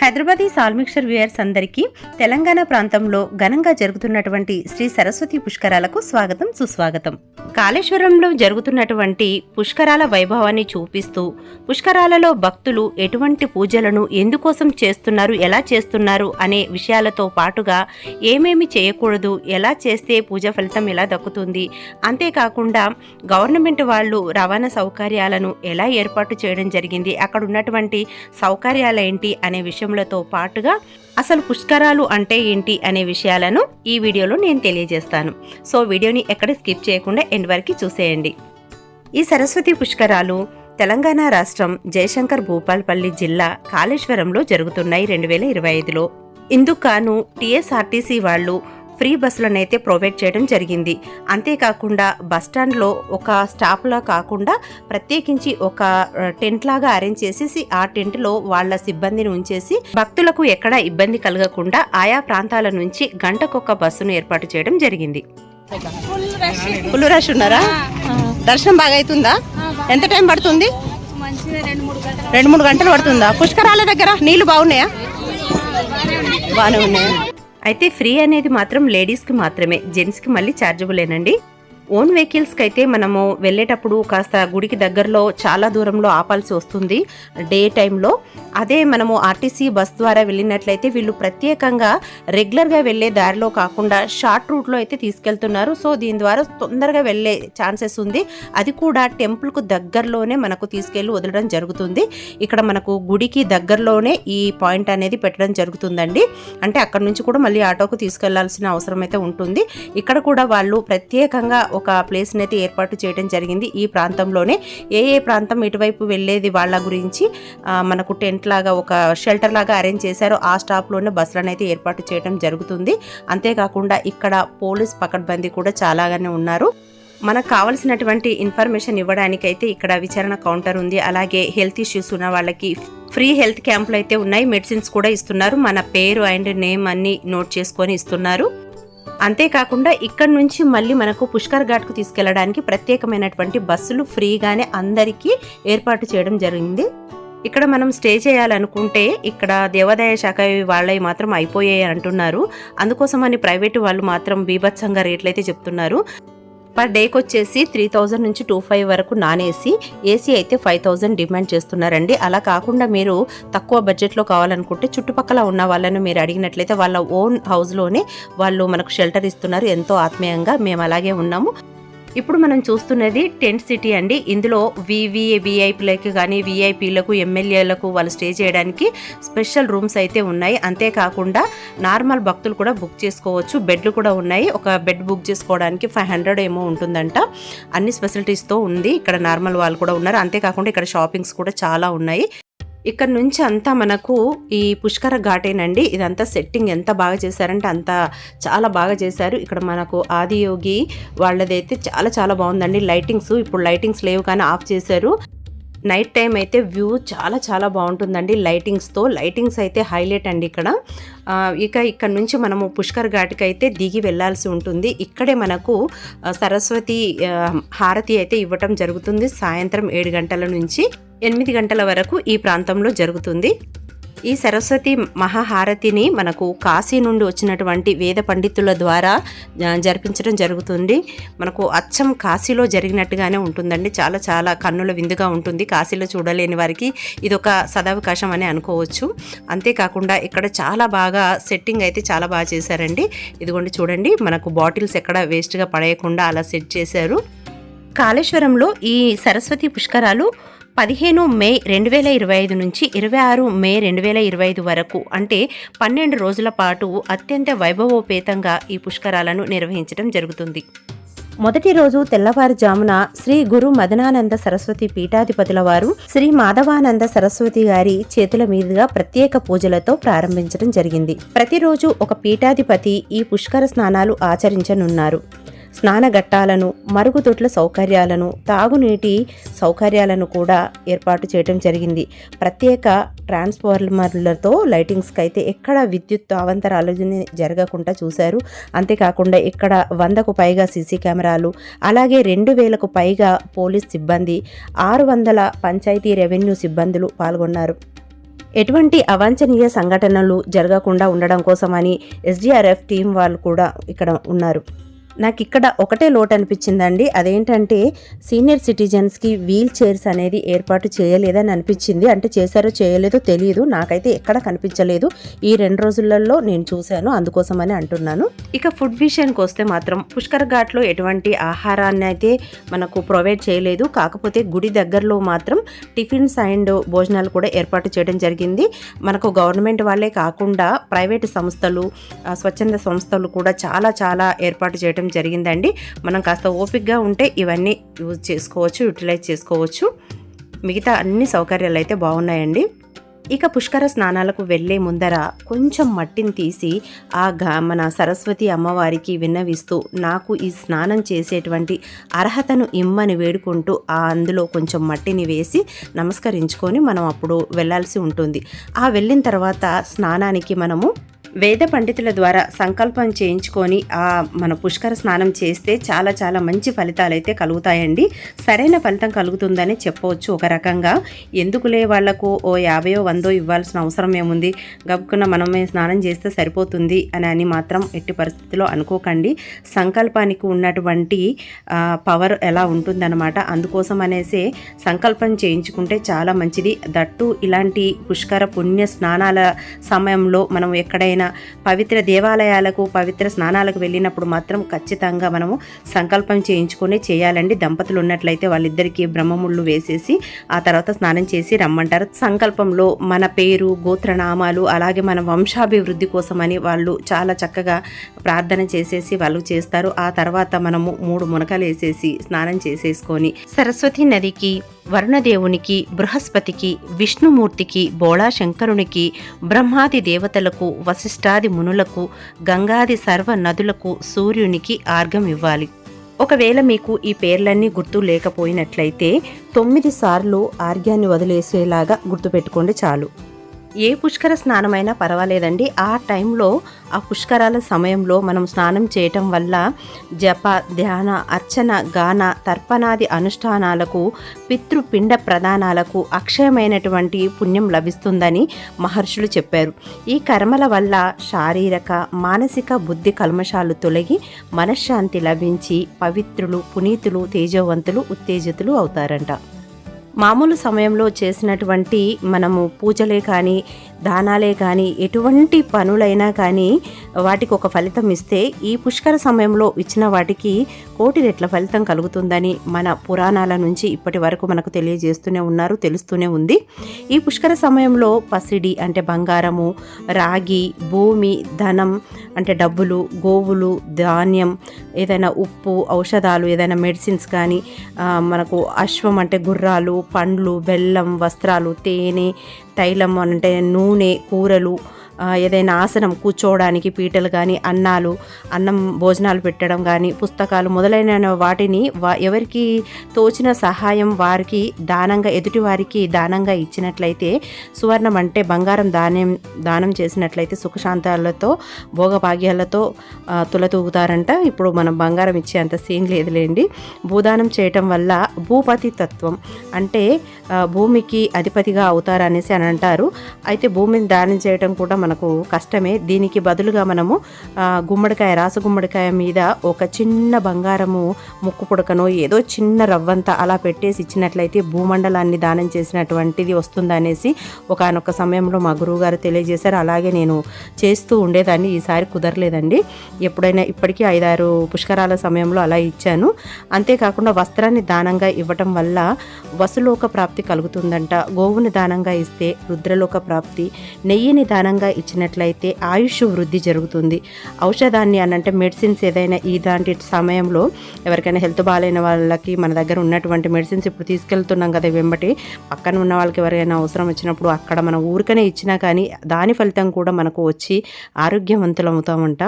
Hyderabadi సాల్మిక్షర్ viewers అందరికీ తెలంగాణ ప్రాంతంలో ఘనంగా జరుగుతున్నటువంటి శ్రీ సరస్వతి పుష్కరాలకు స్వాగతం సుస్వాగతం. కాళేశ్వరంలో జరుగుతున్నటువంటి పుష్కరాల వైభవాన్ని చూపిస్తూ పుష్కరాలలో భక్తులు ఎటువంటి పూజలను ఎందుకోసం చేస్తున్నారు, ఎలా చేస్తున్నారు అనే విషయాలతో పాటుగా ఏమేమి చేయకూడదు, ఎలా చేస్తే పూజ ఫలితం ఎలా దక్కుతుంది, అంతేకాకుండా గవర్నమెంట్ వాళ్ళు రవాణా సౌకర్యాలను ఎలా ఏర్పాటు చేయడం జరిగింది, అక్కడ ఉన్నటువంటి సౌకర్యాలు ఏంటి అనే విషయంతో పాటుగా అసలు పుష్కరాలు అంటే ఏంటి అనే విషయాలను ఈ వీడియోలో నేను తెలియజేస్తాను. సో వీడియోని ఎక్కడ స్కిప్ చేయకుండా ఎండ్ వరకు చూసేయండి. ఈ సరస్వతి పుష్కరాలు తెలంగాణ రాష్ట్రం జయశంకర్ భూపాల్పల్లి జిల్లా కాళేశ్వరంలో జరుగుతున్నాయి 2025లో. ఇందుకు గాను టీఎస్ఆర్టీసీ వాళ్ళు ఫ్రీ బస్సులను అయితే ప్రొవైడ్ చేయడం జరిగింది. అంతేకాకుండా బస్టాండ్లో ఒక స్టాప్లా కాకుండా ప్రత్యేకించి ఒక టెంట్ లాగా అరేంజ్ చేసేసి ఆ టెంట్లో వాళ్ళ సిబ్బందిని ఉంచేసి భక్తులకు ఎక్కడ ఇబ్బంది కలగకుండా ఆయా ప్రాంతాల నుంచి గంటకొక బస్సును ఏర్పాటు చేయడం జరిగింది. ఫుల్ రష్ ఉన్నారా? దర్శనం బాగా అవుతుందా? ఎంత టైం పడుతుంది? 2-3 గంటలు పడుతుందా? పుష్కరాల దగ్గర నీళ్లు బాగున్నాయా? బాగానే ఉన్నాయా? అయితే ఫ్రీ అనేది మాత్రం లేడీస్కి మాత్రమే, జెంట్స్కి మళ్ళీ ఛార్జబులేనండి. ఓన్ వెహికల్స్కి అయితే మనము వెళ్ళేటప్పుడు కాస్త గుడికి దగ్గరలో చాలా దూరంలో ఆపాల్సి వస్తుంది డే టైంలో. అదే మనము ఆర్టీసీ బస్ ద్వారా వెళ్ళినట్లయితే వీళ్ళు ప్రత్యేకంగా రెగ్యులర్గా వెళ్ళే దారిలో కాకుండా షార్ట్ రూట్లో అయితే తీసుకెళ్తున్నారు. సో దీని ద్వారా తొందరగా వెళ్ళే ఛాన్సెస్ ఉంది. అది కూడా టెంపుల్కు దగ్గరలోనే మనకు తీసుకెళ్ళి వదలడం జరుగుతుంది. ఇక్కడ మనకు గుడికి దగ్గరలోనే ఈ పాయింట్ అనేది పెట్టడం జరుగుతుందండి. అంటే అక్కడ నుంచి కూడా మళ్ళీ ఆటోకు తీసుకెళ్లాల్సిన అవసరం అయితే ఉంటుంది. ఇక్కడ కూడా వాళ్ళు ప్రత్యేకంగా ఒక ప్లేస్ని అయితే ఏర్పాటు చేయడం జరిగింది. ఈ ప్రాంతంలోనే ఏ ప్రాంతం ఇటువైపు వెళ్ళేది వాళ్ళ గురించి మనకు టెంట్ లాగా ఒక షెల్టర్ లాగా అరేంజ్ చేశారో ఆ స్టాప్లోనే బస్సులను అయితే ఏర్పాటు చేయడం జరుగుతుంది. అంతేకాకుండా ఇక్కడ పోలీస్ పకడ్బందీ కూడా చాలాగానే ఉన్నారు. మనకు కావాల్సినటువంటి ఇన్ఫర్మేషన్ ఇవ్వడానికైతే ఇక్కడ విచారణ కౌంటర్ ఉంది. అలాగే హెల్త్ ఇష్యూస్ ఉన్న వాళ్ళకి ఫ్రీ హెల్త్ క్యాంపులు అయితే ఉన్నాయి. మెడిసిన్స్ కూడా ఇస్తున్నారు. మన పేరు అండ్ నేమ్ అన్ని నోట్ చేసుకొని ఇస్తున్నారు. అంతేకాకుండా ఇక్కడ నుంచి మళ్ళీ మనకు పుష్కర్ ఘాట్కు తీసుకెళ్లడానికి ప్రత్యేకమైనటువంటి బస్సులు ఫ్రీగానే అందరికీ ఏర్పాటు చేయడం జరిగింది. ఇక్కడ మనం స్టే చేయాలనుకుంటే ఇక్కడ దేవాదాయ శాఖ వాళ్ళవి మాత్రం అయిపోయాయి అంటున్నారు. అందుకోసమని ప్రైవేటు వాళ్ళు మాత్రం బీభత్సంగా రేట్లు అయితే చెప్తున్నారు. పర్ డేకి వచ్చేసి 3000 నుంచి 2500 వరకు నాన్ ఏసీ, ఏసీ అయితే 5000 డిమాండ్ చేస్తున్నారండి. అలా కాకుండా మీరు తక్కువ బడ్జెట్లో కావాలనుకుంటే చుట్టుపక్కల ఉన్న వాళ్ళను మీరు అడిగినట్లయితే వాళ్ళ ఓన్ హౌస్లోనే వాళ్ళు మనకు షెల్టర్ ఇస్తున్నారు. ఎంతో ఆత్మీయంగా మేము అలాగే ఉన్నాము. ఇప్పుడు మనం చూస్తున్నది టెంట్ సిటీ అండి. ఇందులో విఐపీలకు కానీ విఐపీలకు ఎమ్మెల్యేలకు వాళ్ళు స్టే చేయడానికి స్పెషల్ రూమ్స్ అయితే ఉన్నాయి. అంతేకాకుండా నార్మల్ భక్తులు కూడా బుక్ చేసుకోవచ్చు. బెడ్లు కూడా ఉన్నాయి. ఒక బెడ్ బుక్ చేసుకోవడానికి 500 ఏమో ఉంటుందంట. అన్ని ఫెసిలిటీస్తో ఉంది. ఇక్కడ నార్మల్ వాళ్ళు కూడా ఉన్నారు. అంతేకాకుండా ఇక్కడ షాపింగ్స్ కూడా చాలా ఉన్నాయి. ఇక్కడ నుంచి అంతా మనకు ఈ పుష్కర ఘాటేనండి. ఇదంతా సెట్టింగ్ ఎంత బాగా చేశారంటే అంత చాలా బాగా చేశారు. ఇక్కడ మనకు ఆదియోగి వాళ్ళదైతే చాలా చాలా బాగుందండి. లైటింగ్స్ ఇప్పుడు లైటింగ్స్ లేవు కానీ ఆఫ్ చేశారు. నైట్ టైం అయితే వ్యూ చాలా చాలా బాగుంటుందండి లైటింగ్స్తో. లైటింగ్స్ అయితే హైలైట్ అండి ఇక్కడ. ఇక్కడ నుంచి మనము పుష్కర్ ఘాట్కి అయితే దిగి వెళ్ళాల్సి ఉంటుంది. ఇక్కడే మనకు సరస్వతి హారతి అయితే ఇవ్వటం జరుగుతుంది. సాయంత్రం 7 గంటల నుంచి 8 గంటల వరకు ఈ ప్రాంతంలో జరుగుతుంది. ఈ సరస్వతి మహాహారతిని మనకు కాశీ నుండి వచ్చినటువంటి వేద పండితుల ద్వారా జరిపించడం జరుగుతుంది. మనకు అచ్చం కాశీలో జరిగినట్టుగానే ఉంటుందండి. చాలా చాలా కన్నుల విందుగా ఉంటుంది. కాశీలో చూడలేని వారికి ఇదొక సదవకాశం అని అనుకోవచ్చు. అంతేకాకుండా ఇక్కడ చాలా బాగా సెట్టింగ్ అయితే చాలా బాగా చేశారండి. ఇదిగోండి చూడండి, మనకు బాటిల్స్ ఎక్కడ వేస్ట్గా పడేయకుండా అలా సెట్ చేశారు. కాళేశ్వరంలో ఈ సరస్వతి పుష్కరాలు 15 మే 2025 నుంచి 26 మే 2025 వరకు అంటే 12 రోజుల పాటు అత్యంత వైభవోపేతంగా ఈ పుష్కరాలను నిర్వహించడం జరుగుతుంది. మొదటి రోజు తెల్లవారుజామున శ్రీ గురు మదనానంద సరస్వతి పీఠాధిపతుల వారు శ్రీ మాధవానంద సరస్వతి గారి చేతుల మీదుగా ప్రత్యేక పూజలతో ప్రారంభించడం జరిగింది. ప్రతిరోజు ఒక పీఠాధిపతి ఈ పుష్కర స్నానాలు ఆచరించనున్నారు. స్నానఘట్టాలను, మరుగుదొడ్ల సౌకర్యాలను, తాగునీటి సౌకర్యాలను కూడా ఏర్పాటు చేయడం జరిగింది. ప్రత్యేక ట్రాన్స్ఫార్మర్లతో లైటింగ్స్కి అయితే ఎక్కడ విద్యుత్ అవాంతరాలు జరగకుండా చూశారు. అంతేకాకుండా ఇక్కడ 100కు పైగా సీసీ కెమెరాలు, అలాగే 2000కు పైగా పోలీస్ సిబ్బంది, 600 పంచాయతీ రెవెన్యూ సిబ్బందులు పాల్గొన్నారు. ఎటువంటి అవాంఛనీయ సంఘటనలు జరగకుండా ఉండడం కోసమని ఎస్డీఆర్ఎఫ్ టీం వాళ్ళు కూడా ఇక్కడ ఉన్నారు. నాకు ఇక్కడ ఒకటే లోటు అనిపించిందండి. అదేంటంటే సీనియర్ సిటిజన్స్కి వీల్ చైర్స్ అనేది ఏర్పాటు చేయలేదని అనిపించింది. అంటే చేశారో చేయలేదో తెలియదు, నాకైతే ఎక్కడ కనిపించలేదు. ఈ 2 రోజులలో నేను చూశాను, అందుకోసమని అంటున్నాను. ఇక ఫుడ్ విషయానికి వస్తే మాత్రం పుష్కర్ ఘాట్లో ఎటువంటి ఆహారాన్ని అయితే మనకు ప్రొవైడ్ చేయలేదు. కాకపోతే గుడి దగ్గరలో మాత్రం టిఫిన్స్ అండ్ భోజనాలు కూడా ఏర్పాటు చేయడం జరిగింది. మనకు గవర్నమెంట్ వాళ్ళే కాకుండా ప్రైవేటు సంస్థలు, స్వచ్ఛంద సంస్థలు కూడా చాలా ఏర్పాటు చేయడం జరిగిందండి. మనం కాస్త ఓపికగా ఉంటే ఇవన్నీ యూజ్ చేసుకోవచ్చు, యూటిలైజ్ చేసుకోవచ్చు. మిగతా అన్ని సౌకర్యాలు అయితే బాగున్నాయండి. ఇక పుష్కర స్నానాలకు వెళ్ళే ముందర కొంచెం మట్టిని తీసి మన సరస్వతి అమ్మవారికి విన్నవిస్తూ నాకు ఈ స్నానం చేసేటువంటి అర్హతను ఇమ్మని వేడుకుంటూ అందులో కొంచెం మట్టిని వేసి నమస్కరించుకొని మనం అప్పుడు వెళ్ళాల్సి ఉంటుంది. వెళ్ళిన తర్వాత స్నానానికి మనము వేద పండితుల ద్వారా సంకల్పం చేయించుకొని మన పుష్కర స్నానం చేస్తే చాలా మంచి ఫలితాలు అయితే కలుగుతాయండి. సరైన ఫలితం కలుగుతుందని చెప్పవచ్చు ఒక రకంగా. ఎందుకులే వాళ్లకు 50-100 ఇవ్వాల్సిన అవసరం ఏముంది, గబుక్కున మనమే స్నానం చేస్తే సరిపోతుంది అని మాత్రం ఎట్టి పరిస్థితిలో అనుకోకండి. సంకల్పానికి ఉన్నటువంటి పవర్ ఎలా ఉంటుందన్నమాట. అందుకోసం అనేసే సంకల్పం చేయించుకుంటే చాలా మంచిది. దట్టు ఇలాంటి పుష్కర పుణ్య స్నానాల సమయంలో మనం ఎక్కడైనా పవిత్ర దేవాలయాలకు, పవిత్ర స్నానాలకు వెళ్ళినప్పుడు మాత్రం ఖచ్చితంగా మనము సంకల్పం చేయాలండి. దంపతులు ఉన్నట్లయితే వాళ్ళిద్దరికీ బ్రహ్మముళ్ళు వేసేసి ఆ తర్వాత స్నానం చేసి రమ్మంటారు. సంకల్పంలో మన పేరు, గోత్రనామాలు, అలాగే మన వంశాభివృద్ధి కోసమని వాళ్ళు చాలా చక్కగా ప్రార్థన చేసేసి వాళ్ళు చేస్తారు. ఆ తర్వాత మనము 3 మునకలు వేసేసి స్నానం చేసేసుకొని సరస్వతి నదికి, వరుణదేవునికి, బృహస్పతికి, విష్ణుమూర్తికి, బోళా శంకరునికి, బ్రహ్మాది దేవతలకు, వశిష్ఠాది మునులకు, గంగాది సర్వ నదులకు, సూర్యునికి ఆర్ఘ్యం ఇవ్వాలి. ఒకవేళ మీకు ఈ పేర్లన్నీ గుర్తు లేకపోయినట్లయితే 9 సార్లు ఆర్ఘ్యాన్ని వదిలేసేలాగా గుర్తుపెట్టుకోండి చాలు. ఏ పుష్కర స్నానమైనా పర్వాలేదండి. ఆ టైంలో, ఆ పుష్కరాల సమయంలో మనం స్నానం చేయటం వల్ల జప, ధ్యాన, అర్చన, గాన, తర్పణాది అనుష్ఠానాలకు, పితృపిండ ప్రదానాలకు అక్షయమైనటువంటి పుణ్యం లభిస్తుందని మహర్షులు చెప్పారు. ఈ కర్మల వల్ల శారీరక, మానసిక, బుద్ధి కల్మషాలు తొలగి మనశ్శాంతి లభించి పవిత్రులు, పునీతులు, తేజవంతులు, ఉత్తేజితులు అవుతారంట. మామూలు సమయంలో చేసినటువంటి మనము పూజలే కానీ, దానాలే కానీ, ఎటువంటి పనులైనా కానీ వాటికి ఒక ఫలితం ఇస్తే ఈ పుష్కర సమయంలో ఇచ్చిన వాటికి 1,000,000 రెట్ల ఫలితం కలుగుతుందని మన పురాణాల నుంచి ఇప్పటి వరకు మనకు తెలియజేస్తూనే ఉన్నారు, తెలుస్తూనే ఉంది. ఈ పుష్కర సమయంలో పసిడి అంటే బంగారము, రాగి, భూమి, ధనం అంటే డబ్బులు, గోవులు, ధాన్యం, ఏదైనా ఉప్పు, ఔషధాలు, ఏదైనా మెడిసిన్స్ కానీ, మనకు అశ్వం అంటే గుర్రాలు, పండ్లు, బెల్లం, వస్త్రాలు, తేనె, తైలం అంటే నూనె, కూరలు, ఏదైనా ఆసనం కూర్చోవడానికి పీటలు కానీ, అన్నం భోజనాలు పెట్టడం కానీ, పుస్తకాలు మొదలైన వాటిని ఎవరికి తోచిన సహాయం వారికి దానంగా, ఎదుటి వారికి దానంగా ఇచ్చినట్లయితే, సువర్ణం అంటే బంగారం దానం చేసినట్లయితే సుఖశాంతాలతో, భోగభాగ్యాలతో తులతూగుతారంట. ఇప్పుడు మనం బంగారం ఇచ్చే అంత సీన్ లేదులేండి. భూదానం చేయటం వల్ల భూపతి తత్వం అంటే భూమికి అధిపతిగా అవుతారనేసి అని అంటారు. అయితే భూమిని దానం చేయటం కూడా మనకు కష్టమే. దీనికి బదులుగా మనము గుమ్మడికాయ, రాసగుమ్మడికాయ మీద ఒక చిన్న బంగారము ముక్కు పుడకనో ఏదో చిన్న రవ్వంతా అలా పెట్టేసి ఇచ్చినట్లయితే భూమండలాన్ని దానం చేసినటువంటిది వస్తుందనేసి ఒకానొక సమయంలో మా గురువు గారు తెలియజేశారు. అలాగే నేను చేస్తూ ఉండేదాన్ని. ఈసారి కుదరలేదండి. ఎప్పుడైనా ఇప్పటికీ 5-6 పుష్కరాల సమయంలో అలా ఇచ్చాను. అంతేకాకుండా వస్త్రాన్ని దానంగా ఇవ్వటం వల్ల వసులోక ప్రాప్తి కలుగుతుందంట. గోవుని దానంగా ఇస్తే రుద్రలోక ప్రాప్తి, నెయ్యిని దానంగా ఇచ్చినట్లయితే ఆయుష్ వృద్ధి జరుగుతుంది. ఔషధాన్ని అనంటే మెడిసిన్స్ ఏదైనా ఇలాంటి సమయంలో ఎవరికైనా హెల్త్ బాగాలేని వాళ్ళకి మన దగ్గర ఉన్నటువంటి మెడిసిన్స్ ఇప్పుడు తీసుకెళ్తున్నాం కదా, వెంబటి పక్కన ఉన్న వాళ్ళకి ఎవరైనా అవసరం వచ్చినప్పుడు అక్కడ మనం ఊరికనే ఇచ్చినా కానీ దాని ఫలితం కూడా మనకు వచ్చి ఆరోగ్యవంతులం అవుతామంట.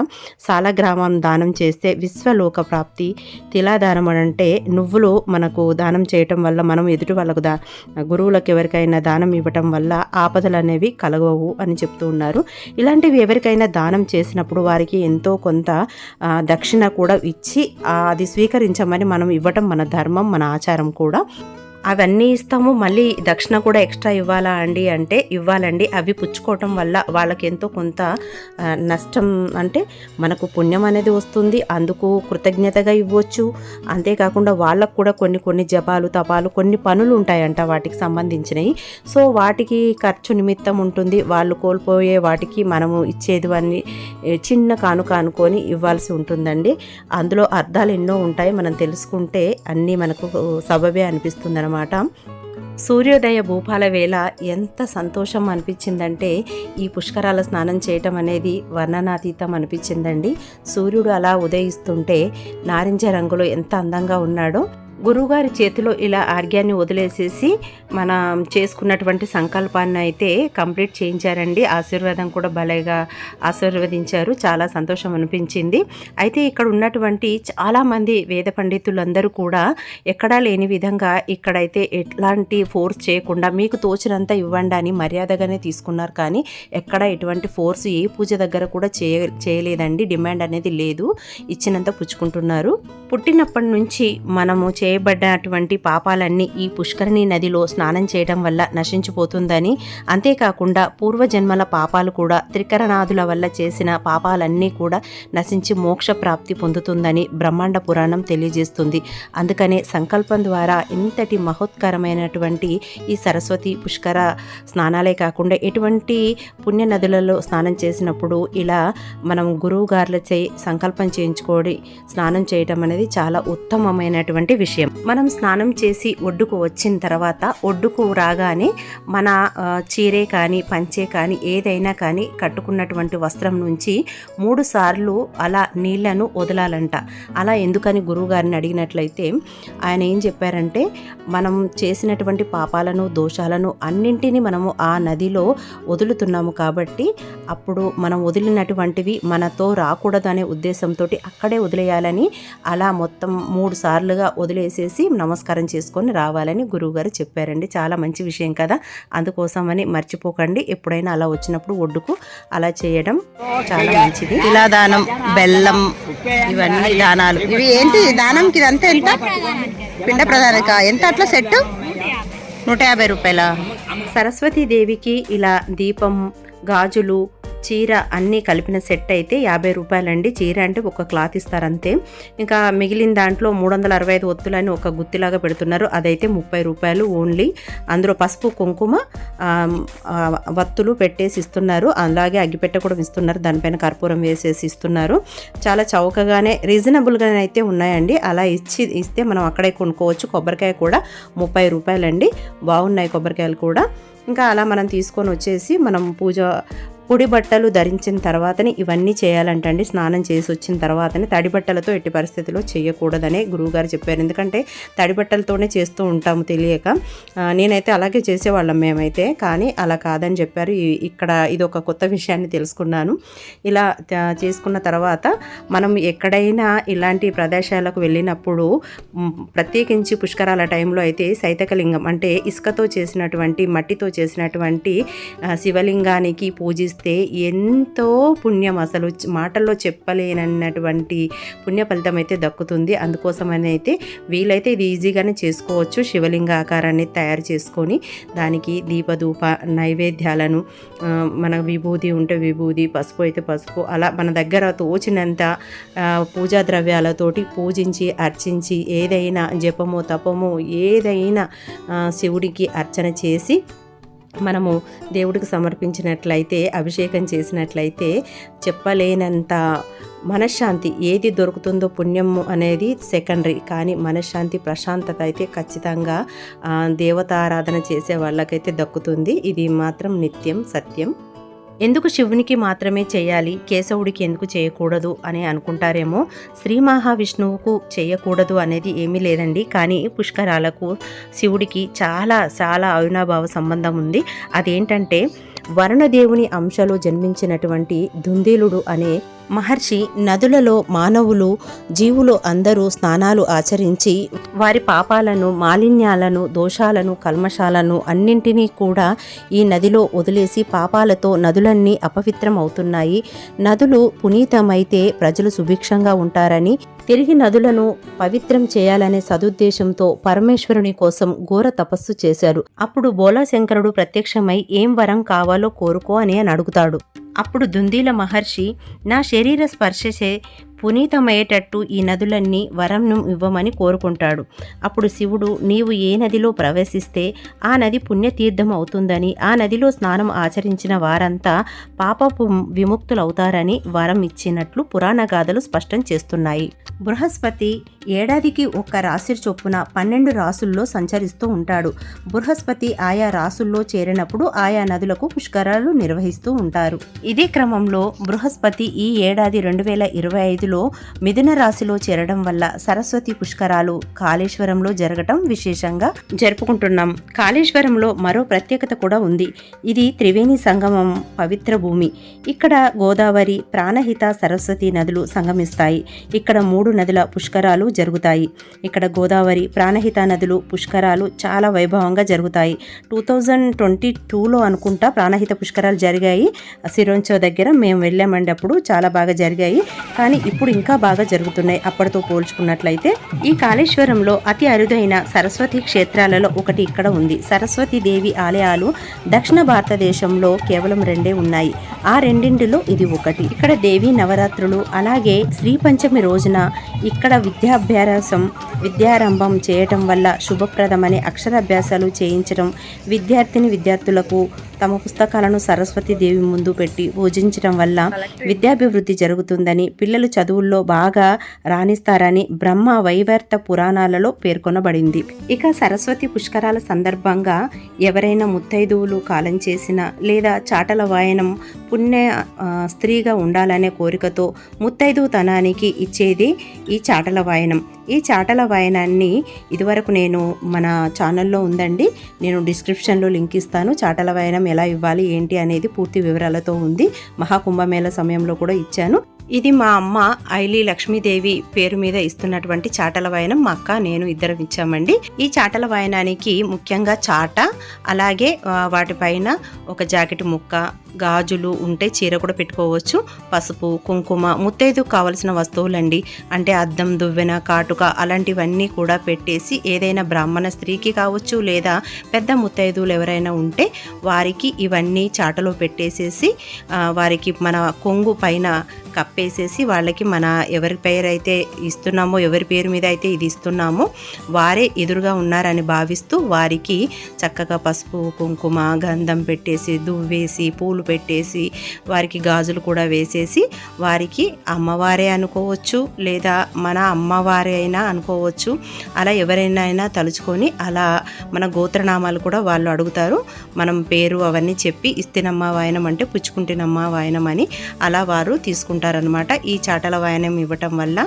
సాలగ్రామం దానం చేస్తే విశ్వలోక ప్రాప్తి. తిలాదానం అంటే నువ్వులు మనకు దానం చేయటం వల్ల మనం ఎదుటి వాళ్ళకు గురువులకు ఎవరికైనా దానం ఇవ్వటం వల్ల ఆపదలు అనేవి కలగవు అని చెప్తూ ఉన్నారు. ఇలాంటివి ఎవరికైనా దానం చేసినప్పుడు వారికి ఎంతో కొంత దక్షిణ కూడా ఇచ్చి అది స్వీకరించమని మనం ఇవ్వటం మన ధర్మం, మన ఆచారం కూడా. అవన్నీ ఇస్తాము, మళ్ళీ దక్షిణ కూడా ఎక్స్ట్రా ఇవ్వాలా అండి అంటే ఇవ్వాలండి. అవి పుచ్చుకోవటం వల్ల వాళ్ళకి ఎంతో కొంత నష్టం, అంటే మనకు పుణ్యం అనేది వస్తుంది, అందుకు కృతజ్ఞతగా ఇవ్వచ్చు. అంతేకాకుండా వాళ్ళకు కూడా కొన్ని జపాలు తపాలు కొన్ని పనులు ఉంటాయంట వాటికి సంబంధించినవి. సో వాటికి ఖర్చు నిమిత్తం ఉంటుంది. వాళ్ళు కోల్పోయే వాటికి మనము ఇచ్చేది అన్ని చిన్న కానుక అనుకొని ఇవ్వాల్సి ఉంటుందండి. అందులో అర్థాలు ఎన్నో ఉంటాయి, మనం తెలుసుకుంటే అన్నీ మనకు సబబే అనిపిస్తుంది అన్నమాట. సూర్యోదయ భూపాల వేళ ఎంత సంతోషం అనిపించిందంటే ఈ పుష్కరాల స్నానం చేయటం అనేది వర్ణనాతీతం అనిపించిందండి. సూర్యుడు అలా ఉదయిస్తుంటే నారింజ రంగులో ఎంత అందంగా ఉన్నాడో. గురువుగారి చేతిలో ఇలా ఆర్గ్యాన్ని వదిలేసేసి మనం చేసుకున్నటువంటి సంకల్పాన్ని అయితే కంప్లీట్ చేయించారండి. ఆశీర్వాదం కూడా భలేగా ఆశీర్వదించారు. చాలా సంతోషం అనిపించింది. అయితే ఇక్కడ ఉన్నటువంటి చాలామంది వేద పండితులందరూ కూడా ఎక్కడా లేని విధంగా ఇక్కడైతే ఎట్లాంటి ఫోర్స్ చేయకుండా మీకు తోచినంత ఇవ్వండి అని మర్యాదగానే తీసుకున్నారు. కానీ ఎక్కడ ఎటువంటి ఫోర్స్ ఏ పూజ దగ్గర కూడా చేయలేదండి. డిమాండ్ అనేది లేదు, ఇచ్చినంత పుచ్చుకుంటున్నారు. పుట్టినప్పటి నుంచి మనము చేయబడ్డటువంటి పాపాలన్నీ ఈ పుష్కరిణి నదిలో స్నానం చేయడం వల్ల నశించిపోతుందని, అంతేకాకుండా పూర్వజన్మల పాపాలు కూడా త్రికరణాదుల వల్ల చేసిన పాపాలన్నీ కూడా నశించి మోక్ష ప్రాప్తి పొందుతుందని బ్రహ్మాండ పురాణం తెలియజేస్తుంది. అందుకనే సంకల్పం ద్వారా ఇంతటి మహోత్కరమైనటువంటి ఈ సరస్వతి పుష్కర స్నానాలే కాకుండా ఎటువంటి పుణ్య నదులలో స్నానం చేసినప్పుడు ఇలా మనం గురువు గారులచే సంకల్పం చేయించుకోడి స్నానం చేయటం అనేది చాలా ఉత్తమమైనటువంటి విషయం. మనం స్నానం చేసి ఒడ్డుకు వచ్చిన తర్వాత ఒడ్డుకు రాగానే మన చీరే కానీ పంచే కానీ ఏదైనా కానీ కట్టుకున్నటువంటి వస్త్రం నుంచి 3 సార్లు అలా నీళ్లను వదలాలంట. అలా ఎందుకని గురువుగారిని అడిగినట్లయితే ఆయన ఏం చెప్పారంటే, మనం చేసినటువంటి పాపాలను దోషాలను అన్నింటినీ మనము ఆ నదిలో వదులుతున్నాము కాబట్టి అప్పుడు మనం వదిలినటువంటివి మనతో రాకూడదనే ఉద్దేశంతో అక్కడే వదిలేయాలని అలా మొత్తం 3 సార్లుగా వదిలేసేసి నమస్కారం చేసుకొని రావాలని గురువుగారు చెప్పారండి. చాలా మంచి విషయం కదా, అందుకోసమని మర్చిపోకండి. ఎప్పుడైనా అలా వచ్చినప్పుడు ఒడ్డుకు అలా చేయడం చాలా మంచిది. ఇలా దానం, బెల్లం, ఇవన్నీ దానాలు. ఇవి ఏంటి దానంకి ఇదంతా ఎంత? పిండ ప్రధానిక ఎంత అట్లా సెట్? 150 రూపాయల. సరస్వతీదేవికి ఇలా దీపం, గాజులు, చీర అన్నీ కలిపిన సెట్ అయితే 50 రూపాయలండి. చీర అంటే ఒక క్లాత్ ఇస్తారంతే. ఇంకా మిగిలిన దాంట్లో 365 ఒత్తులని ఒక గుత్తిలాగా పెడుతున్నారు, అదైతే 30 రూపాయలు ఓన్లీ. అందులో పసుపు, కుంకుమ, వత్తులు పెట్టేసి ఇస్తున్నారు. అలాగే అగ్గిపెట్ట కూడా ఇస్తున్నారు, దానిపైన కర్పూరం వేసేసి ఇస్తున్నారు. చాలా చౌకగానే రీజనబుల్గానే అయితే ఉన్నాయండి. అలా ఇస్తే మనం అక్కడే కొనుక్కోవచ్చు. కొబ్బరికాయ కూడా 30 రూపాయలండి. బాగున్నాయి కొబ్బరికాయలు కూడా. ఇంకా అలా మనం తీసుకొని వచ్చేసి మనం పొడి బట్టలు ధరించిన తర్వాతనే ఇవన్నీ చేయాలంటండి. స్నానం చేసి వచ్చిన తర్వాతనే తడి బట్టలతో ఎట్టి పరిస్థితిలో చేయకూడదనే గురువుగారు చెప్పారు. ఎందుకంటే తడి బట్టలతోనే చేస్తూ ఉంటాము తెలియక. నేనైతే అలాగే చేసేవాళ్ళం మేమైతే, కానీ అలా కాదని చెప్పారు. ఇక్కడ ఇది ఒక కొత్త విషయాన్ని తెలుసుకున్నాను. ఇలా చేసుకున్న తర్వాత మనం ఎక్కడైనా ఇలాంటి ప్రదేశాలకు వెళ్ళినప్పుడు ప్రత్యేకించి పుష్కరాల టైంలో అయితే సైతకలింగం అంటే ఇసుకతో చేసినటువంటి మట్టితో చేసినటువంటి శివలింగానికి పూజిస్తే ఎంతో పుణ్యం, అసలు మాటల్లో చెప్పలేనన్నటువంటి పుణ్య ఫలితం అయితే దక్కుతుంది. అందుకోసమని అయితే వీలైతే ఇది ఈజీగానే చేసుకోవచ్చు. శివలింగ ఆకారాన్ని తయారు చేసుకొని దానికి దీపధూప నైవేద్యాలను, మన విభూది ఉంటే విభూది, పసుపు అయితే పసుపు, అలా మన దగ్గర తోచినంత పూజా ద్రవ్యాలతోటి పూజించి అర్చించి ఏదైనా జపము తపము ఏదైనా శివుడికి అర్చన చేసి మనము దేవుడికి సమర్పించినట్లయితే, అభిషేకం చేసినట్లయితే చెప్పలేనంత మనశ్శాంతి. ఏది దొరుకుతుందో పుణ్యము అనేది సెకండరీ, కానీ మనశ్శాంతి ప్రశాంతత అయితే ఖచ్చితంగా దేవతారాధన చేసే వాళ్ళకైతే దక్కుతుంది. ఇది మాత్రం నిత్యం సత్యం. ఎందుకు శివునికి మాత్రమే చేయాలి, కేశవుడికి ఎందుకు చేయకూడదు అని అనుకుంటారేమో. శ్రీ మహావిష్ణువుకు చేయకూడదు అనేది ఏమీ లేదండి. కానీ పుష్కరాలకు శివుడికి చాలా చాలా అవినాభావ సంబంధం ఉంది. అదేంటంటే వరుణదేవుని అంశలో జన్మించినటువంటి దుందేలుడు అనే మహర్షి నదులలో మానవులు జీవులు అందరూ స్నానాలు ఆచరించి వారి పాపాలను, మాలిన్యాలను, దోషాలను, కల్మషాలను అన్నింటినీ కూడా ఈ నదిలో వదిలేసి పాపాలతో నదులన్నీ అపవిత్రం అవుతున్నాయి. నదులు పునీతమైతే ప్రజలు సుభిక్షంగా ఉంటారని తిరిగి నదులను పవిత్రం చేయాలనే సదుద్దేశంతో పరమేశ్వరుని కోసం ఘోర తపస్సు చేశారు. అప్పుడు బోలాశంకరుడు ప్రత్యక్షమై ఏం వరం కావాలో కోరుకో అని అడుగుతాడు. అప్పుడు దుందీల మహర్షి నా శరీర స్పర్శచే పునీతమయ్యేటట్టు ఈ నదులన్నీ వరంను ఇవ్వమని కోరుకుంటాడు. అప్పుడు శివుడు నీవు ఏ నదిలో ప్రవేశిస్తే ఆ నది పుణ్యతీర్థం అవుతుందని, ఆ నదిలో స్నానం ఆచరించిన వారంతా పాపపు విముక్తులవుతారని వరం ఇచ్చినట్లు పురాణ గాథలు స్పష్టం చేస్తున్నాయి. బృహస్పతి ఏడాదికి ఒక్క రాశి చొప్పున 12 రాసుల్లో సంచరిస్తూ ఉంటాడు. బృహస్పతి ఆయా రాసుల్లో చేరినప్పుడు ఆయా నదులకు పుష్కరాలు నిర్వహిస్తూ ఉంటారు. ఇదే క్రమంలో బృహస్పతి ఈ ఏడాది 2025లో మిథున రాశిలో చేరడం వల్ల సరస్వతి పుష్కరాలు కాళేశ్వరంలో జరగటం విశేషంగా జరుపుకుంటున్నాం. కాళేశ్వరంలో మరో ప్రత్యేకత కూడా ఉంది. ఇది త్రివేణి సంగమం పవిత్ర భూమి. ఇక్కడ గోదావరి, ప్రాణహిత, సరస్వతి నదులు సంగమిస్తాయి. ఇక్కడ 3 నదుల పుష్కరాలు జరుగుతాయి. ఇక్కడ గోదావరి, ప్రాణహిత నదులు పుష్కరాలు చాలా వైభవంగా జరుగుతాయి. 2022లో అనుకుంటా ప్రాణహిత పుష్కరాలు జరిగాయి. సిరోంచో దగ్గర మేము వెళ్ళామండి. అప్పుడు చాలా బాగా జరిగాయి. కానీ ఇప్పుడు ఇంకా బాగా జరుగుతున్నాయి అప్పటితో పోల్చుకున్నట్లయితే. ఈ కాళేశ్వరంలో అతి అరుదైన సరస్వతి క్షేత్రాలలో ఒకటి ఇక్కడ ఉంది. సరస్వతి దేవి ఆలయాలు దక్షిణ భారతదేశంలో కేవలం 2 ఉన్నాయి. ఆ రెండింటిలో ఇది ఒకటి. ఇక్కడ దేవి నవరాత్రులు, అలాగే శ్రీ పంచమి రోజున ఇక్కడ విద్యారంభం చేయటం వల్ల శుభప్రదమని అక్షరాభ్యాసాలు చేయించడం, విద్యార్థులకు తమ పుస్తకాలను సరస్వతి దేవి ముందు పెట్టి పూజించడం వల్ల విద్యాభివృద్ధి జరుగుతుందని, పిల్లలు చదువుల్లో బాగా రాణిస్తారని బ్రహ్మ వైవర్త పురాణాలలో పేర్కొనబడింది. ఇక సరస్వతి పుష్కరాల సందర్భంగా ఎవరైనా ముత్తైదువులు కాలం చేసిన లేదా చాటల వాయనం పుణ్య స్త్రీగా ఉండాలనే కోరికతో ముత్తైదుతనానికి ఇచ్చేది ఈ చాటల వాయనం. ఈ చాటల వాయనాన్ని ఇదివరకు నేను మన ఛానల్లో ఉందండి, నేను డిస్క్రిప్షన్లో లింక్ ఇస్తాను. చాటల వాయనం ఎలా ఇవ్వాలి ఏంటి అనేది పూర్తి వివరాలతో ఉంది. మహాకుంభమేళ సమయంలో కూడా ఇచ్చాను. ఇది మా అమ్మ ఐలి లక్ష్మీదేవి పేరు మీద ఇస్తున్నటువంటి చాటల వాయనం. మా అక్క నేను ఇద్దరం ఇచ్చామండి. ఈ చాటల వాయనానికి ముఖ్యంగా చాట, అలాగే వాటిపైన ఒక జాకెట్ ముక్క, గాజులు ఉంటే చీర కూడా పెట్టుకోవచ్చు, పసుపు, కుంకుమ, ముత్తైదుకు కావలసిన వస్తువులండి. అంటే అద్దం, దువ్వెన, కాటుక అలాంటివన్నీ కూడా పెట్టేసి ఏదైనా బ్రాహ్మణ స్త్రీకి కావచ్చు లేదా పెద్ద ముత్తైదువులు ఎవరైనా ఉంటే వారికి ఇవన్నీ చాటలో పెట్టేసేసి వారికి మన కొంగు పైన కప్పేసేసి వాళ్ళకి మన ఎవరి పేరు అయితే ఇస్తున్నామో, ఎవరి పేరు మీద అయితే ఇది ఇస్తున్నామో వారే ఎదురుగా ఉన్నారని భావిస్తూ వారికి చక్కగా పసుపు, కుంకుమ, గంధం పెట్టేసి, దువ్వేసి, పూలు పెట్టేసి, వారికి గాజులు కూడా వేసేసి, వారికి అమ్మవారే అనుకోవచ్చు లేదా మన అమ్మవారే అయినా అనుకోవచ్చు, అలా ఎవరైనా తలుచుకొని అలా మన గోత్రనామాలు కూడా వాళ్ళు అడుగుతారు. మనం పేరు అవన్నీ చెప్పి ఇస్తేనమ్మ వాయనం అంటే పుచ్చుకుంటేనమ్మ వాయనం అని అలా వారు తీసుకుంటారనమాట. ఈ చాటల వాయనం ఇవ్వటం వల్ల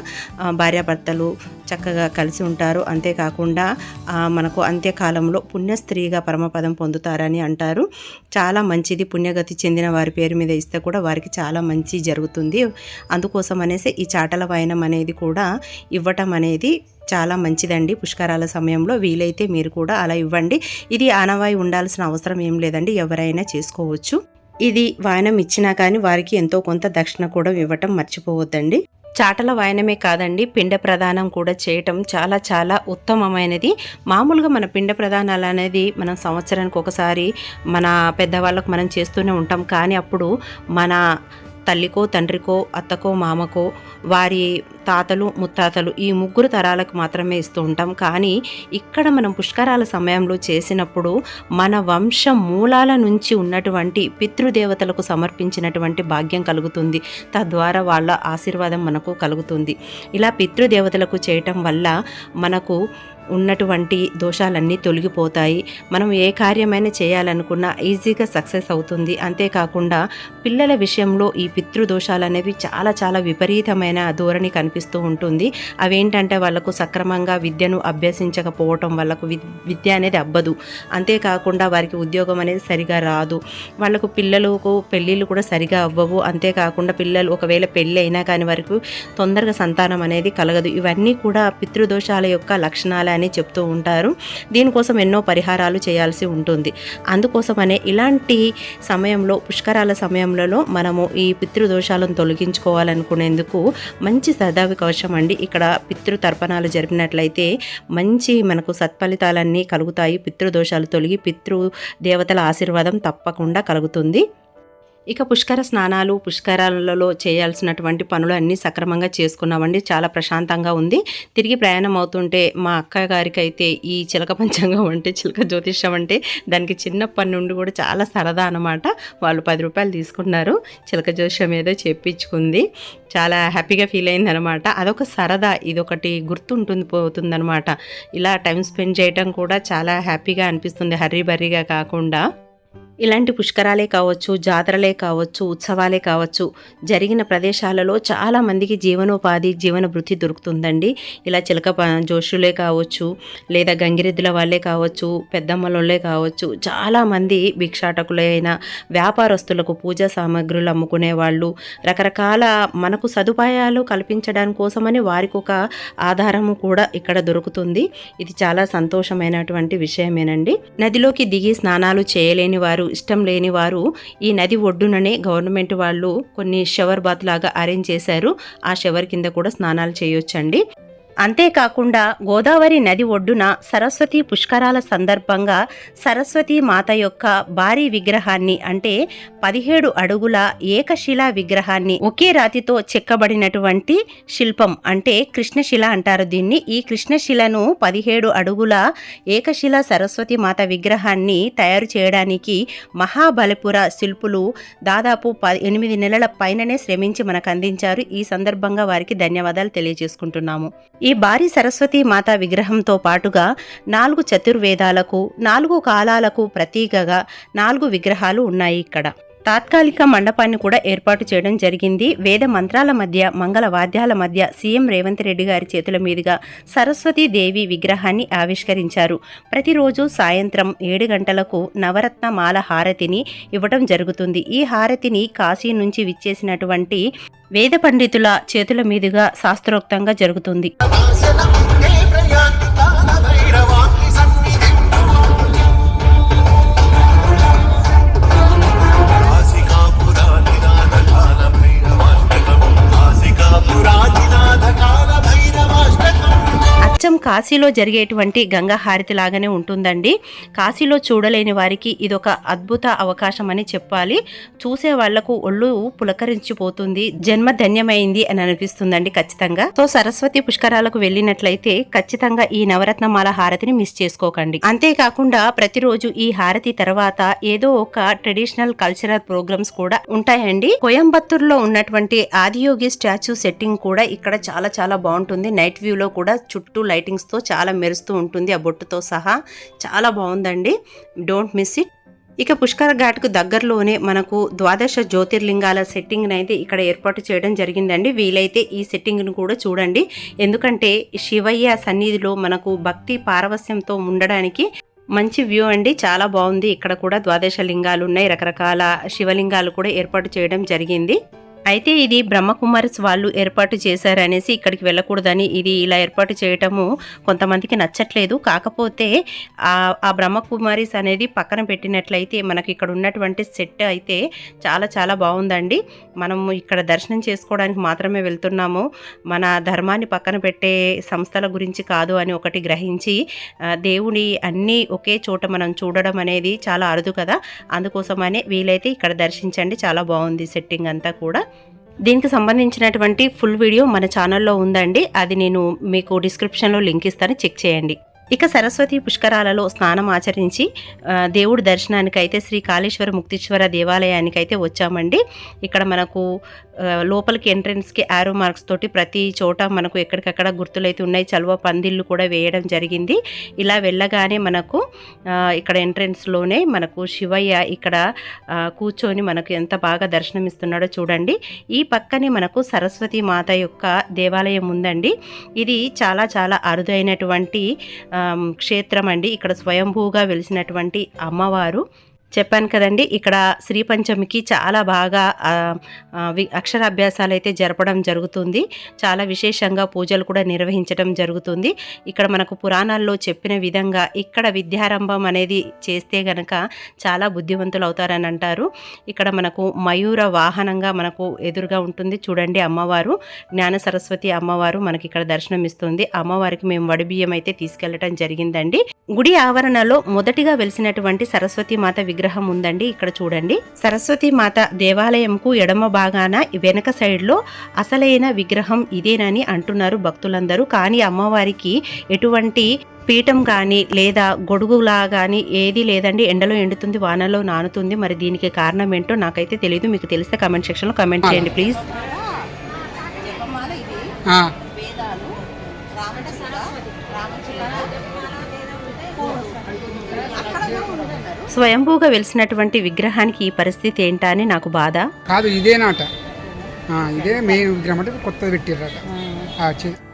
భార్యాభర్తలు చక్కగా కలిసి ఉంటారు. అంతేకాకుండా మనకు అంత్యకాలంలో పుణ్యస్త్రీగా పరమపదం పొందుతారని అంటారు. చాలా మంచిది. పుణ్యగతి చెందిన వారి పేరు మీద ఇస్తే కూడా వారికి చాలా మంచి జరుగుతుంది. అందుకోసం అనేసి ఈ చాటల వాయనం అనేది కూడా ఇవ్వటం అనేది చాలా మంచిదండి. పుష్కరాల సమయంలో వీలైతే మీరు కూడా అలా ఇవ్వండి. ఇది ఆనవాయి ఉండాల్సిన అవసరం ఏం లేదండి, ఎవరైనా చేసుకోవచ్చు. ఇది వాయనం ఇచ్చినా కానీ వారికి ఎంతో కొంత దక్షిణ కూడా ఇవ్వటం మర్చిపోవద్దండి. చాటల వాయనమే కాదండి, పిండ ప్రదానం కూడా చేయటం చాలా చాలా ఉత్తమమైనది. మామూలుగా మన పిండ ప్రదానాలు అనేది మనం సంవత్సరానికి ఒకసారి మన పెద్దవాళ్ళకు మనం చేస్తూనే ఉంటాం. కానీ అప్పుడు మన తల్లికో, తండ్రికో, అత్తకో, మామకో, వారి తాతలు, ముత్తాతలు ఈ 3 తరాలకు మాత్రమే ఇస్తూ ఉంటాం. కానీ ఇక్కడ మనం పుష్కరాల సమయంలో చేసినప్పుడు మన వంశ మూలాల నుంచి ఉన్నటువంటి పితృదేవతలకు సమర్పించినటువంటి భాగ్యం కలుగుతుంది. తద్వారా వాళ్ళ ఆశీర్వాదం మనకు కలుగుతుంది. ఇలా పితృదేవతలకు చేయటం వల్ల మనకు ఉన్నటువంటి దోషాలన్నీ తొలగిపోతాయి. మనం ఏ కార్యమైనా చేయాలనుకున్నా ఈజీగా సక్సెస్ అవుతుంది. అంతేకాకుండా పిల్లల విషయంలో ఈ పితృదోషాలు అనేవి చాలా చాలా విపరీతమైన ధోరణి కనిపిస్తూ ఉంటుంది. అవేంటంటే వాళ్ళకు సక్రమంగా విద్యను అభ్యసించకపోవటం, వాళ్ళకు విద్య అనేది అబ్బదు. అంతేకాకుండా వారికి ఉద్యోగం అనేది సరిగా రాదు, వాళ్ళకు పిల్లలకు పెళ్ళిళ్ళు కూడా సరిగా అవ్వవు. అంతేకాకుండా పిల్లలు ఒకవేళ పెళ్ళి అయినా కానీ వారికి తొందరగా సంతానం అనేది కలగదు. ఇవన్నీ కూడా పితృదోషాల యొక్క లక్షణాలు ఉంటాయని చెప్తూ ఉంటారు. దీనికోసం ఎన్నో పరిహారాలు చేయాల్సి ఉంటుంది. అందుకోసమనే ఇలాంటి సమయంలో పుష్కరాల సమయంలో మనము ఈ పితృదోషాలను తొలగించుకోవాలనుకునేందుకు మంచి సదావకాశం అండి. ఇక్కడ పితృతర్పణాలు జరిపినట్లయితే మంచి మనకు సత్ఫలితాలన్నీ కలుగుతాయి. పితృదోషాలు తొలగి పితృ దేవతల ఆశీర్వాదం తప్పకుండా కలుగుతుంది. ఇక పుష్కర స్నానాలు, పుష్కరాలలో చేయాల్సినటువంటి పనులు అన్నీ సక్రమంగా చేసుకున్నామండి. చాలా ప్రశాంతంగా ఉంది. తిరిగి ప్రయాణం అవుతుంటే మా అక్క గారికి అయితే ఈ చిలక పంచాంగం అంటే, చిలక జ్యోతిష్యం అంటే దానికి చిన్నప్పటి నుండి కూడా చాలా సరదా అనమాట. వాళ్ళు 10 రూపాయలు తీసుకున్నారు. చిలక జ్యోతిష్యం ఏదో చెప్పించుకుంది. చాలా హ్యాపీగా ఫీల్ అయిందనమాట. అదొక సరదా, ఇదొకటి గుర్తుంటుంది పోతుందనమాట. ఇలా టైం స్పెండ్ చేయడం కూడా చాలా హ్యాపీగా అనిపిస్తుంది, హర్రీ బర్రీగా కాకుండా. ఇలాంటి పుష్కరాలే కావచ్చు, జాతరలే కావచ్చు, ఉత్సవాలే కావచ్చు, జరిగిన ప్రదేశాలలో చాలామందికి జీవనోపాధి, జీవన వృత్తి దొరుకుతుందండి. ఇలా చిలక జోషులే కావచ్చు, లేదా గంగిరెద్దుల వాళ్ళే కావచ్చు, పెద్దమ్మలే కావచ్చు, చాలామంది భిక్షాటకులైన వ్యాపారస్తులకు పూజా సామాగ్రులు అమ్ముకునే వాళ్ళు, రకరకాల మనకు సదుపాయాలు కల్పించడానికి కోసమని వారికి ఒక ఆధారము కూడా ఇక్కడ దొరుకుతుంది. ఇది చాలా సంతోషమైనటువంటి విషయమేనండి. నదిలోకి దిగి స్నానాలు చేయలేని వారు, ఇష్టం లేని వారు ఈ నది ఒడ్డుననే గవర్నమెంట్ వాళ్ళు కొన్ని షవర్ బాత్ లాగా అరేంజ్ చేశారు. ఆ షవర్ కింద కూడా స్నానాలు చేయొచ్చండి. అంతేకాకుండా గోదావరి నది ఒడ్డున సరస్వతి పుష్కరాల సందర్భంగా సరస్వతి మాత యొక్క భారీ విగ్రహాన్ని, అంటే 17 అడుగుల ఏకశిలా విగ్రహాన్ని, ఒకే రాతితో చెక్కబడినటువంటి శిల్పం, అంటే కృష్ణశిల అంటారు దీన్ని. ఈ కృష్ణశిలను 17 అడుగుల ఏకశిలా సరస్వతి మాత విగ్రహాన్ని తయారు చేయడానికి మహాబలిపుర శిల్పులు దాదాపు 8 నెలల పైననే శ్రమించి మనకు అందించారు. ఈ సందర్భంగా వారికి ధన్యవాదాలు తెలియజేసుకుంటున్నాము. ఈ భారీ సరస్వతి మాత విగ్రహంతో పాటుగా 4 చతుర్వేదాలకు, 4 కాలాలకు ప్రతీకగా 4 విగ్రహాలు ఉన్నాయి ఇక్కడ. తాత్కాలిక మండపాన్ని కూడా ఏర్పాటు చేయడం జరిగింది. వేద మంత్రాల మధ్య, మంగళ వాద్యాల మధ్య సీఎం రేవంత్ రెడ్డి గారి చేతుల మీదుగా సరస్వతీ దేవి విగ్రహాన్ని ఆవిష్కరించారు. ప్రతిరోజు సాయంత్రం 7 గంటలకు నవరత్న మాల హారతిని ఇవ్వడం జరుగుతుంది. ఈ హారతిని కాశీ నుంచి విచ్చేసినటువంటి వేద పండితుల చేతుల మీదుగా శాస్త్రోక్తంగా జరుగుతుంది. అచ్చం కాశీలో జరిగేటువంటి గంగా హారతి లాగానే ఉంటుందండి. కాశీలో చూడలేని వారికి ఇదొక అద్భుత అవకాశం అని చెప్పాలి. చూసే వాళ్లకు ఒళ్ళు పులకరించిపోతుంది, జన్మ ధన్యమైంది అని అనిపిస్తుందండి ఖచ్చితంగా. సో సరస్వతి పుష్కరాలకు వెళ్ళినట్లయితే ఖచ్చితంగా ఈ నవరత్నమాల హారతిని మిస్ చేసుకోకండి. అంతేకాకుండా ప్రతిరోజు ఈ హారతి తర్వాత ఏదో ఒక ట్రెడిషనల్ కల్చరల్ ప్రోగ్రామ్స్ కూడా ఉంటాయండి. కోయంబత్తూరులో ఉన్నటువంటి ఆదియోగి స్టాచ్యూ సెట్టింగ్ కూడా ఇక్కడ చాలా చాలా బాగుంటుంది. నైట్ వ్యూలో కూడా చుట్టూ లైటింగ్స్తో చాలా మెరుస్తూ ఉంటుంది, ఆ బొట్టుతో సహా చాలా బాగుందండి. Don't miss it. ఇక పుష్కర ఘాట్కు దగ్గరలోనే మనకు 12 జ్యోతిర్లింగాల సెట్టింగ్ని అయితే ఇక్కడ ఏర్పాటు చేయడం జరిగిందండి. వీలైతే ఈ సెట్టింగ్ను కూడా చూడండి. ఎందుకంటే శివయ్య సన్నిధిలో మనకు భక్తి పారవస్యంతో ఉండడానికి మంచి వ్యూ అండి. చాలా బాగుంది. ఇక్కడ కూడా 12 లింగాలు ఉన్నాయి, రకరకాల శివలింగాలు కూడా ఏర్పాటు చేయడం జరిగింది. అయితే ఇది బ్రహ్మకుమారిస్ వాళ్ళు ఏర్పాటు చేశారనేసి ఇక్కడికి వెళ్ళకూడదని ఇది ఇలా ఏర్పాటు చేయటము కొంతమందికి నచ్చట్లేదు. కాకపోతే ఆ బ్రహ్మకుమారిస్ అనేది పక్కన పెట్టినట్లయితే మనకి ఇక్కడ ఉన్నటువంటి సెట్ అయితే చాలా చాలా బాగుందండి. మనము ఇక్కడ దర్శనం చేసుకోవడానికి మాత్రమే వెళ్తున్నాము, మన ధర్మాన్ని పక్కన పెట్టే సంస్థల గురించి కాదు అని ఒకటి గ్రహించి దేవుని అన్నీ ఒకే చోట మనం చూడడం అనేది చాలా అరుదు కదా. అందుకోసమనే వీలైతే ఇక్కడ దర్శించండి. చాలా బాగుంది సెట్టింగ్ అంతా కూడా. దీనికి సంబంధించినటువంటి ఫుల్ వీడియో మన ఛానల్లో ఉందండి, అది నేను మీకు డిస్క్రిప్షన్లో లింక్ ఇస్తాను, చెక్ చేయండి. ఇక సరస్వతి పుష్కరాలలో స్నానం ఆచరించి దేవుడి దర్శనానికి అయితే శ్రీ కాళేశ్వర ముక్తీశ్వర దేవాలయానికి అయితే వచ్చామండి. ఇక్కడ మనకు లోపలికి ఎంట్రెన్స్కి ఆరో మార్క్స్ తోటి ప్రతి చోట మనకు ఎక్కడికక్కడ గుర్తులైతే ఉన్నాయి. చలువ పందిళ్ళు కూడా వేయడం జరిగింది. ఇలా వెళ్ళగానే మనకు ఇక్కడ ఎంట్రెన్స్లోనే మనకు శివయ్య ఇక్కడ కూర్చొని మనకు ఎంత బాగా దర్శనమిస్తున్నాడో చూడండి. ఈ పక్కనే మనకు సరస్వతి మాత యొక్క దేవాలయం ఉందండి. ఇది చాలా చాలా అరుదైనటువంటి క్షేత్రం అండి. ఇక్కడ స్వయంభూగా వెలిసినటువంటి అమ్మవారు చెప్పాను కదండి, ఇక్కడ శ్రీ పంచమికి చాలా బాగా అక్షరాభ్యాసాలు అయితే జరపడం జరుగుతుంది. చాలా విశేషంగా పూజలు కూడా నిర్వహించడం జరుగుతుంది. ఇక్కడ మనకు పురాణాల్లో చెప్పిన విధంగా ఇక్కడ విద్యారంభం అనేది చేస్తే గనక చాలా బుద్ధివంతులు అవుతారని అంటారు. ఇక్కడ మనకు మయూర వాహనంగా మనకు ఎదురుగా ఉంటుంది చూడండి అమ్మవారు, జ్ఞాన సరస్వతి అమ్మవారు మనకి ఇక్కడ దర్శనం ఇస్తుంది. అమ్మవారికి మేము వడిబియ్యం అయితే తీసుకెళ్లడం జరిగిందండి. గుడి ఆవరణలో మొదటిగా వెలిసినటువంటి సరస్వతి మాత విగ్రహం ఉందండి. ఇక్కడ చూడండి, సరస్వతి మాత దేవాలయంకు ఎడమ భాగాన వెనక సైడ్ లో అసలైన విగ్రహం ఇదేనని అంటున్నారు భక్తులందరూ. కానీ అమ్మవారికి ఎటువంటి పీఠం కానీ లేదా గొడుగులా కానీ ఏది లేదండి. ఎండలో ఎండుతుంది, వానలో నానుతుంది. మరి దీనికి కారణం ఏంటో నాకైతే తెలియదు. మీకు తెలిస్తే కమెంట్ సెక్షన్ లో కమెంట్ చేయండి ప్లీజ్. స్వయంభూగా వెలిసినటువంటి విగ్రహానికి ఈ పరిస్థితి ఏంటా అని నాకు బాధ. కాదు ఇదేనాట, ఇదే మెయిన్ విగ్రహం అంటే కొత్తది పెట్టిర్రట.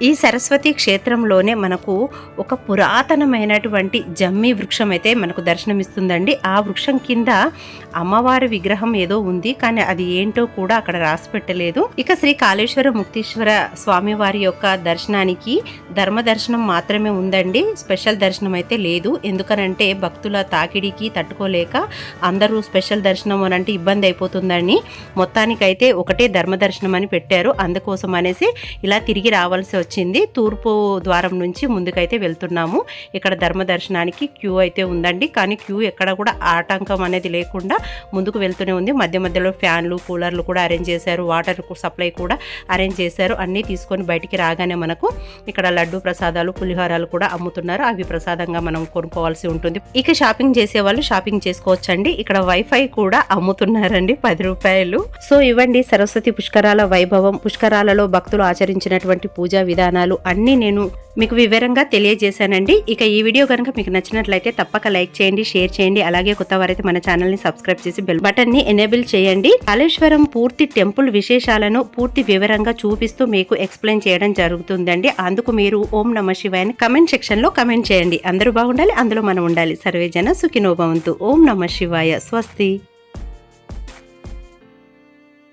ఈ సరస్వతి క్షేత్రంలోనే మనకు ఒక పురాతనమైనటువంటి జమ్మి వృక్షం అయితే మనకు దర్శనమిస్తుందండి. ఆ వృక్షం కింద అమ్మవారి విగ్రహం ఏదో ఉంది, కానీ అది ఏంటో కూడా అక్కడ రాసి పెట్టలేదు. ఇక శ్రీ కాళేశ్వర ముక్తీశ్వర స్వామి వారి యొక్క దర్శనానికి ధర్మ దర్శనం మాత్రమే ఉందండి. స్పెషల్ దర్శనం అయితే లేదు. ఎందుకనంటే భక్తుల తాకిడికి తట్టుకోలేక అందరూ స్పెషల్ దర్శనం అని అంటే ఇబ్బంది అయిపోతుందని మొత్తానికైతే ఒకటే ధర్మ దర్శనం అని పెట్టారు. అందుకోసం అనేసి ఇలా తిరిగి రావాల్సి వచ్చింది. తూర్పు ద్వారం నుంచి ముందుకైతే వెళ్తున్నాము. ఇక్కడ ధర్మ దర్శనానికి క్యూ అయితే ఉందండి, కానీ క్యూ ఎక్కడ కూడా ఆటంకం అనేది లేకుండా ముందుకు వెళ్తూనే ఉంది. మధ్య మధ్యలో ఫ్యాన్లు, కూలర్లు కూడా అరేంజ్ చేశారు, వాటర్ సప్లై కూడా అరేంజ్ చేశారు. అన్నీ తీసుకొని బయటికి రాగానే మనకు ఇక్కడ లడ్డు ప్రసాదాలు, పులిహోరాలు కూడా అమ్ముతున్నారు. అవి ప్రసాదంగా మనం కొనుక్కోవాల్సి ఉంటుంది. ఇక షాపింగ్ చేసే వాళ్ళు షాపింగ్ చేసుకోవచ్చండి. ఇక్కడ వైఫై కూడా అమ్ముతున్నారండి, 10 రూపాయలు. సో ఇవ్వండి సరస్వతి పుష్కరాల వైభవం. పుష్కరాలలో భక్తులు ఆచరించినటువంటి పూజా విధానాలు అన్నీ నేను మీకు వివరంగా తెలియజేశానండి. ఇక ఈ వీడియో కనుక మీకు నచ్చినట్లయితే తప్పక లైక్ చేయండి, షేర్ చేయండి. అలాగే కొత్త వారైతే మన ఛానల్ ని సబ్స్క్రైబ్ చేసి బెల్ బటన్ ని ఎనేబుల్ చేయండి. కాళేశ్వరం పూర్తి టెంపుల్ విశేషాలను పూర్తి వివరంగా చూపిస్తూ మీకు ఎక్స్ప్లెయిన్ చేయడం జరుగుతుందండి. అందుకు మీరు ఓం నమః శివాయ కమెంట్ సెక్షన్ లో కమెంట్ చేయండి. అందరూ బాగుండాలి, అందులో మనం ఉండాలి. సర్వే జన సుఖినో భవంతు. ఓం నమః శివాయ. స్వస్తి.